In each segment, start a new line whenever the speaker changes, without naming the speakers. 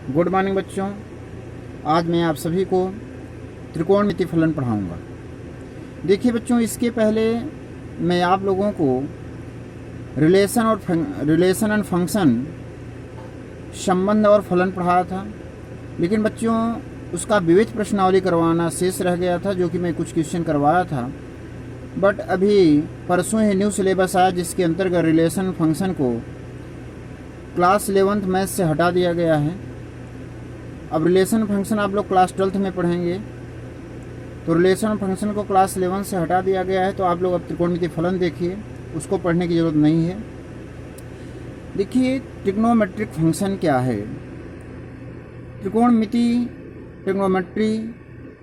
Good morning बच्चों। आज मैं आप सभी को त्रिकोणमिति फलन पढ़ाऊंगा। देखिए बच्चों, इसके पहले मैं आप लोगों को रिलेशन एंड फंक्शन, संबंध और फलन पढ़ाया था, लेकिन बच्चों उसका विविध प्रश्नावली करवाना शेष रह गया था, जो कि मैं कुछ क्वेश्चन करवाया था। बट अभी परसों ही न्यू सिलेबस आया, जिसके अंतर्गत रिलेशन फंक्शन को क्लास 11th मैथ से हटा दिया गया है। अब रिलेशन फंक्शन आप लोग क्लास 12th में पढ़ेंगे, तो रिलेशन फंक्शन को क्लास 11 से हटा दिया गया है। तो आप लोग अब त्रिकोणमिति फलन देखिए, उसको पढ़ने की ज़रूरत नहीं है। देखिए ट्रिग्नोमेट्रिक फंक्शन क्या है। त्रिकोणमिति, ट्रिग्नोमेट्री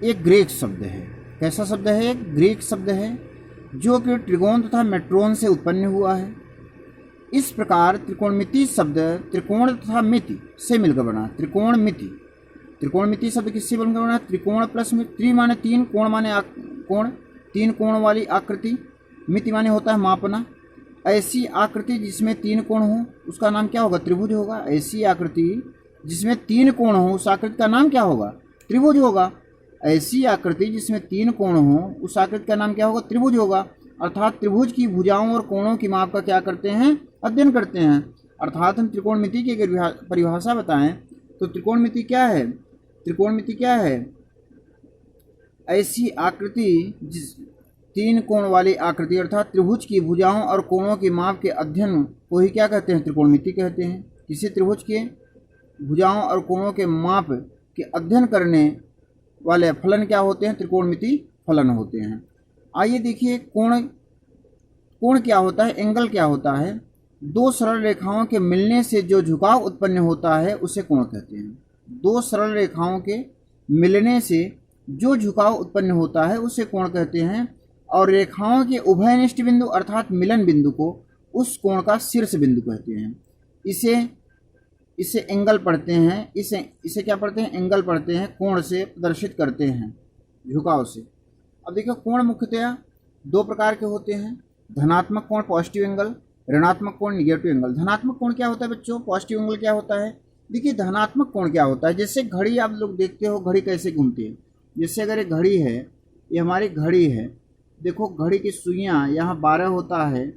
एक ग्रीक शब्द है। कैसा शब्द है? एक ग्रीक शब्द है जो कि ट्रिगोन तथा मेट्रोन से उत्पन्न हुआ है। इस प्रकार त्रिकोणमिति शब्द त्रिकोण तथा मिति से मिलकर बना। त्रिकोणमिति, त्रिकोणमिति शब्द किससे बनकर बना? त्रिकोण प्लस मिति। त्रि माने तीन, कोण माने कोण, तीन कोण वाली आकृति। मिति माने होता है मापना। ऐसी आकृति जिसमें तीन कोण हो उसका नाम क्या होगा? त्रिभुज होगा। ऐसी आकृति जिसमें तीन कोण हो उस आकृति का नाम क्या होगा? त्रिभुज होगा। ऐसी आकृति जिसमें तीन कोण हो उस आकृति का नाम क्या होगा? त्रिभुज होगा। अर्थात त्रिभुज की भुजाओं और कोणों की माप का क्या करते हैं? अध्ययन करते हैं। अर्थात हम त्रिकोणमिति की अगर परिभाषा बताएं तो त्रिकोणमिति क्या है? त्रिकोणमिति क्या है? ऐसी आकृति जिस तीन कोण वाली आकृति अर्थात त्रिभुज की भुजाओं और कोणों की माप के अध्ययन को ही क्या कहते हैं? त्रिकोणमिति कहते हैं। किसी त्रिभुज के भुजाओं और कोणों के माप के अध्ययन करने वाले फलन क्या होते हैं? त्रिकोणमिति फलन होते हैं। आइए देखिए, कोण क्या होता है, एंगल क्या होता है। दो सरल रेखाओं के मिलने से जो झुकाव उत्पन्न होता है उसे कोण कहते हैं। दो सरल रेखाओं के मिलने से जो झुकाव उत्पन्न होता है उसे कोण कहते हैं। और रेखाओं के उभयनिष्ठ बिंदु अर्थात मिलन बिंदु को उस कोण का शीर्ष बिंदु कहते हैं। इसे एंगल पढ़ते हैं। इसे क्या पढ़ते हैं? एंगल पढ़ते हैं। कोण से प्रदर्शित करते हैं, झुकाव से। अब देखो, कोण मुख्यतया दो प्रकार के होते हैं। धनात्मक कोण पॉजिटिव एंगल, ऋणात्मक कोण निगेटिव एंगल। धनात्मक कोण क्या होता है बच्चों? पॉजिटिव एंगल क्या होता है? देखिए धनात्मक कोण क्या होता है, जैसे घड़ी आप लोग देखते हो, घड़ी कैसे घूमती है। जैसे अगर एक घड़ी है, ये हमारी घड़ी है, देखो घड़ी की सुइयाँ यहाँ 12 होता है,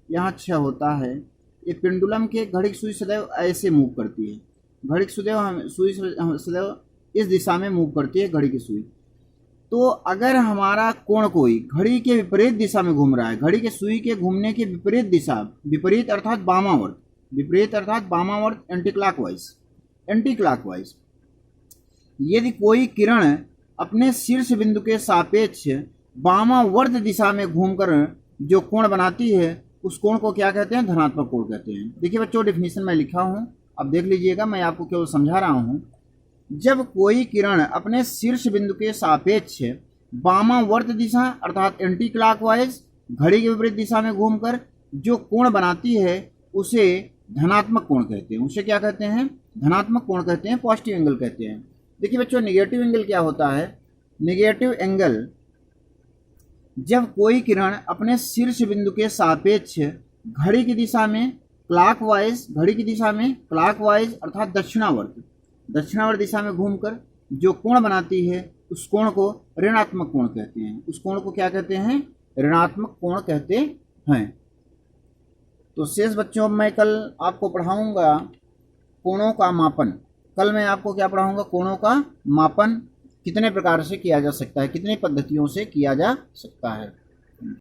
यहाँ 6 होता है। ये पेंडुलम के घड़ी की सुई सदैव ऐसे मूव करती है। घड़ी की सुई सदैव इस दिशा में मूव करती है घड़ी की सुई। तो अगर हमारा कोण कोई घड़ी के विपरीत दिशा में घूम रहा है, घड़ी के सुई के घूमने के विपरीत दिशा, विपरीत अर्थात वामावर्त, विपरीत अर्थात वामावर्त, एंटी क्लॉकवाइज, यदि कोई किरण अपने शीर्ष बिंदु के सापेक्ष वामावर्त दिशा में घूमकर जो कोण बनाती है उस कोण को क्या कहते हैं? धनात्मक कोण कहते हैं। देखिए बच्चों, डेफिनेशन मैं लिखा हूँ, अब देख लीजिएगा, मैं आपको केवल समझा रहा हूँ। जब कोई किरण अपने शीर्ष बिंदु के सापेक्ष वामावर्त दिशा अर्थात एंटी क्लॉकवाइज घड़ी के विपरीत दिशा में घूमकर जो कोण बनाती है उसे धनात्मक कोण कहते हैं। उसे क्या कहते हैं? धनात्मक कोण कहते हैं, पॉजिटिव एंगल कहते हैं। देखिए बच्चों, नेगेटिव एंगल क्या होता है? नेगेटिव एंगल जब कोई किरण अपने शीर्ष बिंदु के सापेक्ष घड़ी की दिशा में क्लॉकवाइज, घड़ी की दिशा में क्लॉकवाइज अर्थात दक्षिणावर्त दिशा में घूमकर जो कोण बनाती है उस कोण को ऋणात्मक कोण कहते हैं। उस कोण को क्या कहते हैं? ऋणात्मक कोण कहते हैं। तो शेष बच्चों, मैं कल आपको पढ़ाऊंगा कोणों का मापन। कल मैं आपको क्या पढ़ाऊंगा? कोणों का मापन कितने प्रकार से किया जा सकता है, कितनी पद्धतियों से किया जा सकता है।